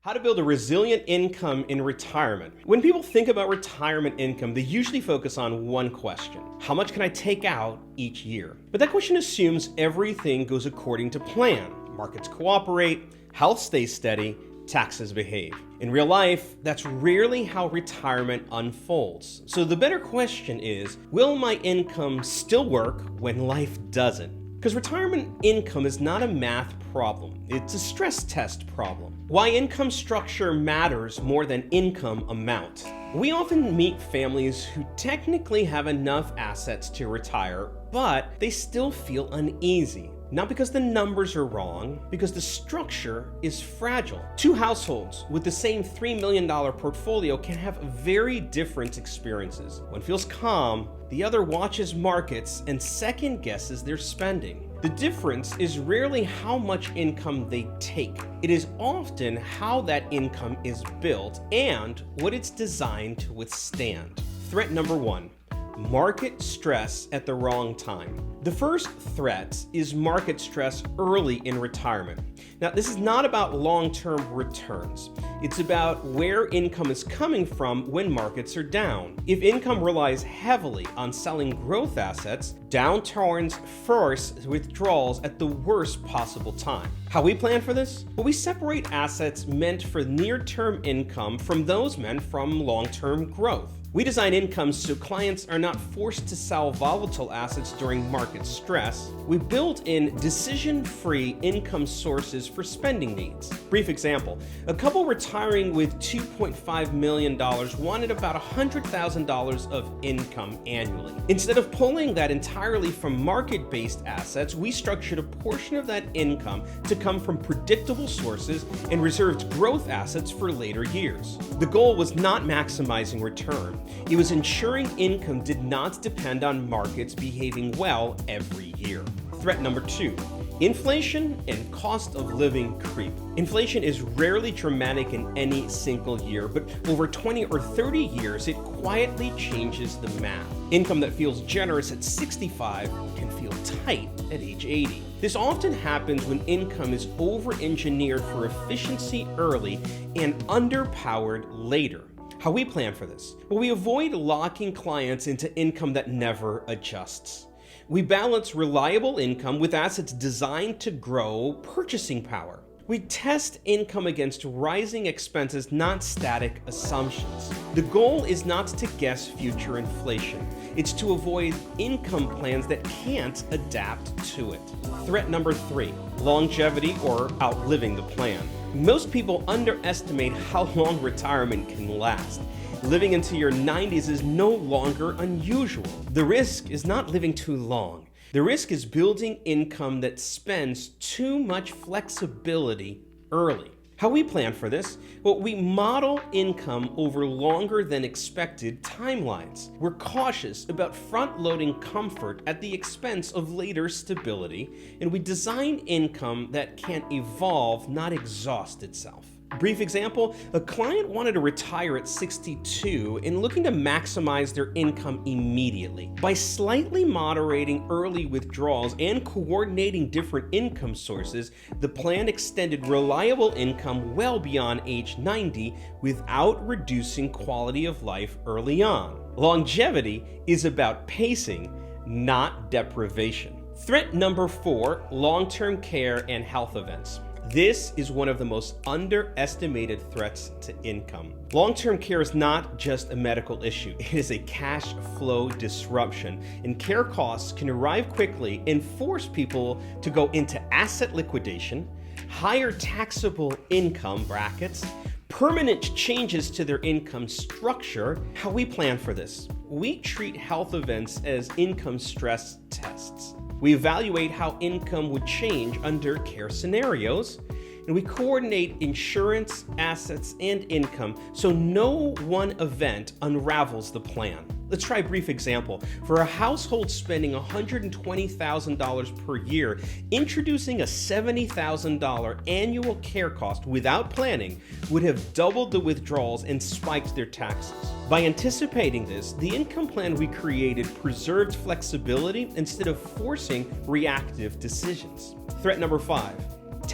How to build a resilient income in retirement. When people think about retirement income, they usually focus on one question. How much can I take out each year? But that question assumes everything goes according to plan. Markets cooperate, health stays steady, taxes behave. In real life, that's rarely how retirement unfolds. So the better question is, will my income still work when life doesn't? Because retirement income is not a math problem, it's a stress test problem. Why income structure matters more than income amount. We often meet families who technically have enough assets to retire, but they still feel uneasy. Not because the numbers are wrong, because the structure is fragile. Two households with the same $3 million portfolio can have very different experiences. One feels calm, the other watches markets and second guesses their spending. The difference is rarely how much income they take. It is often how that income is built and what it's designed to withstand. Threat number one. Market stress at the wrong time. The first threat is market stress early in retirement. Now, this is not about long-term returns. It's about where income is coming from when markets are down. If income relies heavily on selling growth assets, downturns force withdrawals at the worst possible time. How we plan for this? Well, we separate assets meant for near-term income from those meant from long-term growth. We design incomes so clients are not forced to sell volatile assets during market stress. We build in decision-free income sources for spending needs. Brief example, a couple retiring with $2.5 million wanted about $100,000 of income annually. Instead of pulling that entirely from market-based assets, we structured a portion of that income to come from predictable sources and reserved growth assets for later years. The goal was not maximizing return. It was ensuring income did not depend on markets behaving well every year. Threat number two, inflation and cost of living creep. Inflation is rarely dramatic in any single year, but over 20 or 30 years, it quietly changes the math. Income that feels generous at 65 can feel tight at age 80. This often happens when income is over-engineered for efficiency early and underpowered later. How we plan for this? Well, we avoid locking clients into income that never adjusts. We balance reliable income with assets designed to grow purchasing power. We test income against rising expenses, not static assumptions. The goal is not to guess future inflation. It's to avoid income plans that can't adapt to it. Threat number three, longevity or outliving the plan. Most people underestimate how long retirement can last. Living into your 90s is no longer unusual. The risk is not living too long. The risk is building income that spends too much flexibility early. How we plan for this? Well, we model income over longer than expected timelines. We're cautious about front-loading comfort at the expense of later stability, and we design income that can evolve, not exhaust itself. Brief example, a client wanted to retire at 62 and looking to maximize their income immediately. By slightly moderating early withdrawals and coordinating different income sources, the plan extended reliable income well beyond age 90 without reducing quality of life early on. Longevity is about pacing, not deprivation. Threat number four, long-term care and health events. This is one of the most underestimated threats to income. Long-term care is not just a medical issue, it is a cash flow disruption, and care costs can arrive quickly and force people to go into asset liquidation, higher taxable income brackets, permanent changes to their income structure. How we plan for this? We treat health events as income stress tests. We evaluate how income would change under care scenarios, and we coordinate insurance, assets, and income so no one event unravels the plan. Let's try a brief example. For a household spending $120,000 per year, introducing a $70,000 annual care cost without planning would have doubled the withdrawals and spiked their taxes. By anticipating this, the income plan we created preserved flexibility instead of forcing reactive decisions. Threat number 5.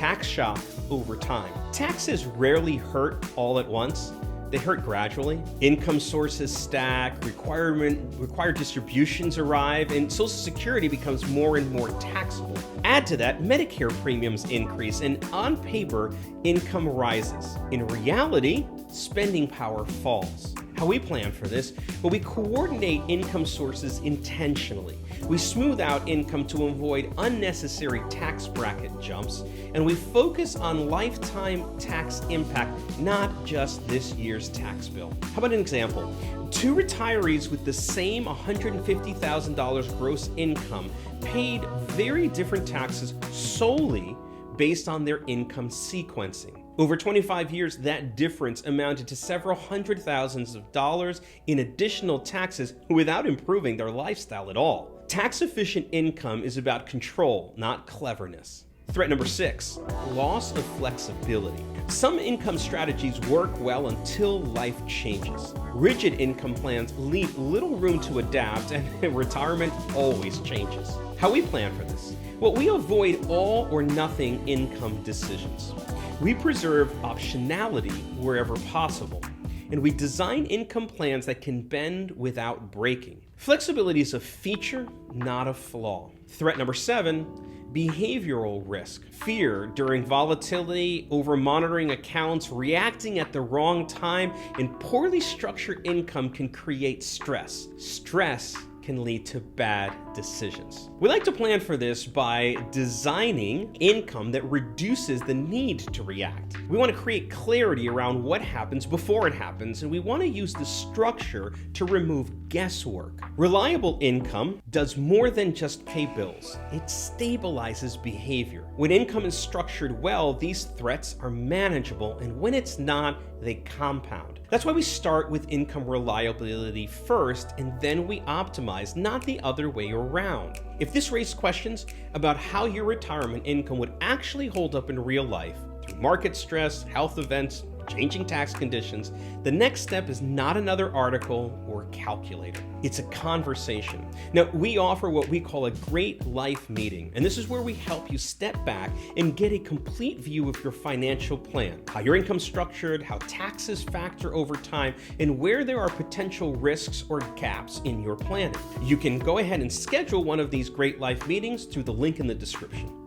tax shock over time. Taxes rarely hurt all at once. They hurt gradually. Income sources stack, required distributions arrive, and Social Security becomes more and more taxable. Add to that, Medicare premiums increase, and on paper, income rises. In reality, spending power falls. How we plan for this? Well, we coordinate income sources intentionally. We smooth out income to avoid unnecessary tax bracket jumps, and we focus on lifetime tax impact, not just this year's tax bill. How about an example? Two retirees with the same $150,000 gross income paid very different taxes solely based on their income sequencing. Over 25 years, that difference amounted to several hundred thousands of dollars in additional taxes without improving their lifestyle at all. Tax-efficient income is about control, not cleverness. Threat number 6, loss of flexibility. Some income strategies work well until life changes. Rigid income plans leave little room to adapt, and retirement always changes. How we plan for this? Well, we avoid all or nothing income decisions. We preserve optionality wherever possible, and we design income plans that can bend without breaking. Flexibility is a feature, not a flaw. Threat number 7, behavioral risk. Fear during volatility, over monitoring accounts, reacting at the wrong time, and poorly structured income can create stress. Stress can lead to bad decisions. We like to plan for this by designing income that reduces the need to react. We want to create clarity around what happens before it happens, and we want to use the structure to remove guesswork. Reliable income does more than just pay bills. It stabilizes behavior. When income is structured well, these threats are manageable, and when it's not, they compound. That's why we start with income reliability first, and then we optimize, not the other way around. If this raised questions about how your retirement income would actually hold up in real life, through market stress, health events, changing tax conditions, the next step is not another article or calculator. It's a conversation. Now, we offer what we call a great life meeting, and this is where we help you step back and get a complete view of your financial plan, how your income's structured, how taxes factor over time, and where there are potential risks or gaps in your planning. You can go ahead and schedule one of these great life meetings through the link in the description.